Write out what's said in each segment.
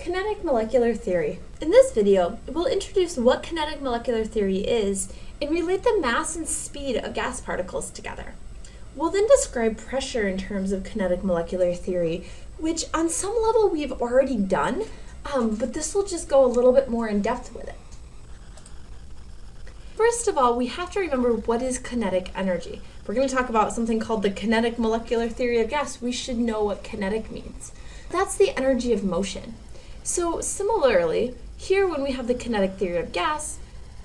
Kinetic molecular theory. In this video, we'll introduce what kinetic molecular theory is and relate the mass and speed of gas particles together. We'll then describe pressure in terms of kinetic molecular theory, which on some level we've already done, but this will just go a little bit more in depth with it. First of all, we have to remember what is kinetic energy. If we're going to talk about something called the kinetic molecular theory of gas, we should know what kinetic means. That's the energy of motion. So similarly, here when we have the kinetic theory of gas,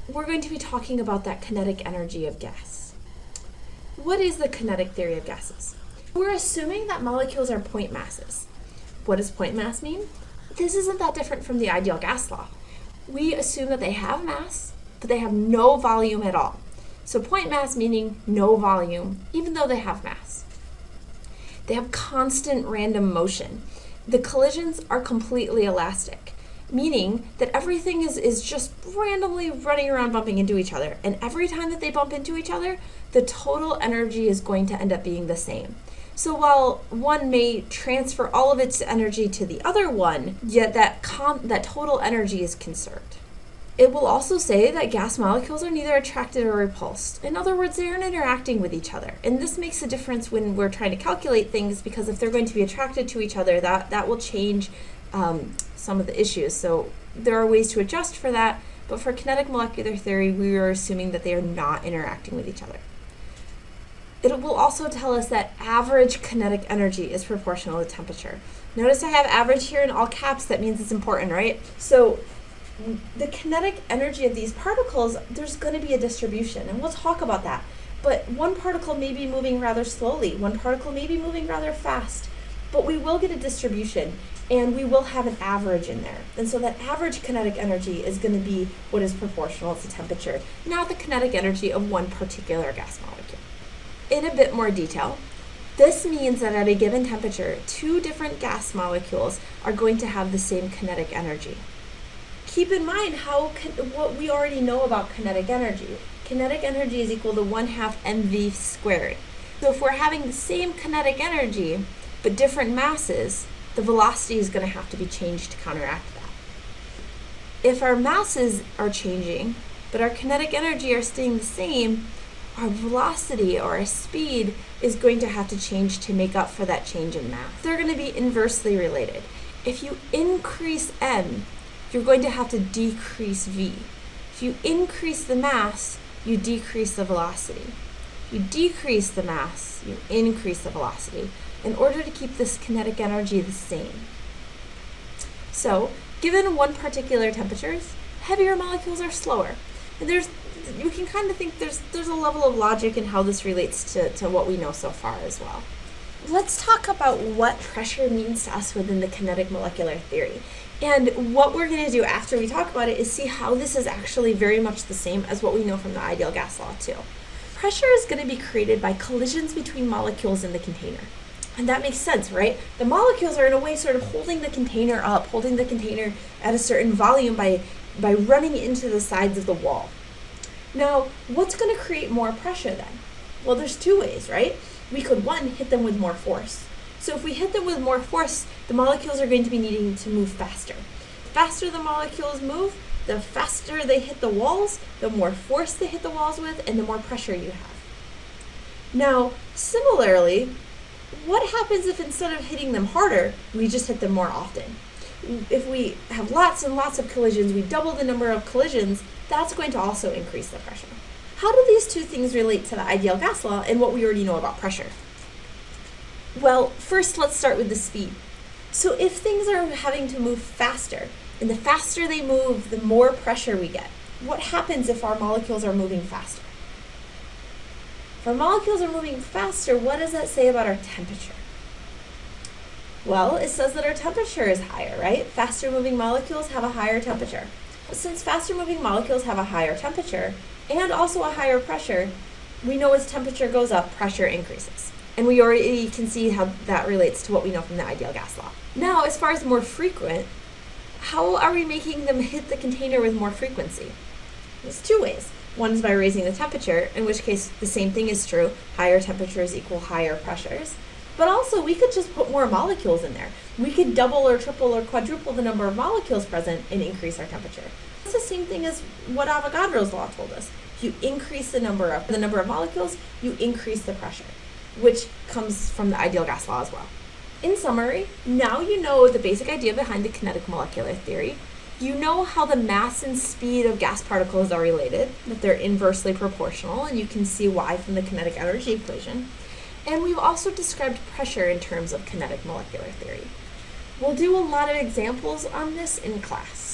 we're going to be talking about that kinetic energy of gas. What is the kinetic theory of gases? We're assuming that molecules are point masses. What does point mass mean? This isn't that different from the ideal gas law. We assume that they have mass, but they have no volume at all. So point mass meaning no volume, even though they have mass. They have constant random motion. The collisions are completely elastic, meaning that everything is just randomly running around bumping into each other. And every time that they bump into each other, the total energy is going to end up being the same. So while one may transfer all of its energy to the other one, yet that total energy is conserved. It will also say that gas molecules are neither attracted or repulsed. In other words, they aren't interacting with each other. And this makes a difference when we're trying to calculate things, because if they're going to be attracted to each other, that will change some of the issues. So there are ways to adjust for that, but for kinetic molecular theory, we are assuming that they are not interacting with each other. It will also tell us that average kinetic energy is proportional to temperature. Notice I have average here in all caps. That means it's important, right? So the kinetic energy of these particles, there's going to be a distribution, and we'll talk about that. But one particle may be moving rather slowly, one particle may be moving rather fast, but we will get a distribution, and we will have an average in there. And so that average kinetic energy is going to be what is proportional to temperature, not the kinetic energy of one particular gas molecule. In a bit more detail, this means that at a given temperature, two different gas molecules are going to have the same kinetic energy. Keep in mind what we already know about kinetic energy. Kinetic energy is equal to 1/2 mv squared. So if we're having the same kinetic energy, but different masses, the velocity is going to have to be changed to counteract that. If our masses are changing, but our kinetic energy are staying the same, our velocity or our speed is going to have to change to make up for that change in mass. They're going to be inversely related. If you increase m, you're going to have to decrease v. If you increase the mass, you decrease the velocity. If you decrease the mass, you increase the velocity in order to keep this kinetic energy the same. So, given one particular temperatures, heavier molecules are slower. And you can kind of think there's a level of logic in how this relates to what we know so far as well. Let's talk about what pressure means to us within the kinetic molecular theory. And what we're going to do after we talk about it is see how this is actually very much the same as what we know from the ideal gas law too. Pressure is going to be created by collisions between molecules in the container. And that makes sense, right? The molecules are in a way sort of holding the container up, holding the container at a certain volume by running into the sides of the wall. Now, what's going to create more pressure then? Well, there's two ways, right? We could, one, hit them with more force. So if we hit them with more force, the molecules are going to be needing to move faster. The faster the molecules move, the faster they hit the walls, the more force they hit the walls with, and the more pressure you have. Now, similarly, what happens if instead of hitting them harder, we just hit them more often? If we have lots and lots of collisions, we double the number of collisions, that's going to also increase the pressure. How do these two things relate to the ideal gas law and what we already know about pressure? Well, first let's start with the speed. So if things are having to move faster, and the faster they move, the more pressure we get. What happens if our molecules are moving faster? If our molecules are moving faster, what does that say about our temperature? Well, it says that our temperature is higher, right? Faster moving molecules have a higher temperature. Since faster moving molecules have a higher temperature and also a higher pressure, we know as temperature goes up, pressure increases. And we already can see how that relates to what we know from the ideal gas law. Now, as far as more frequent, how are we making them hit the container with more frequency? There's two ways. One is by raising the temperature, in which case the same thing is true. Higher temperatures equal higher pressures. But also, we could just put more molecules in there. We could double or triple or quadruple the number of molecules present and increase our temperature. It's the same thing as what Avogadro's law told us. If you increase the number of molecules, you increase the pressure, which comes from the ideal gas law as well. In summary, now you know the basic idea behind the kinetic molecular theory. You know how the mass and speed of gas particles are related, that they're inversely proportional, and you can see why from the kinetic energy equation. And we've also described pressure in terms of kinetic molecular theory. We'll do a lot of examples on this in class.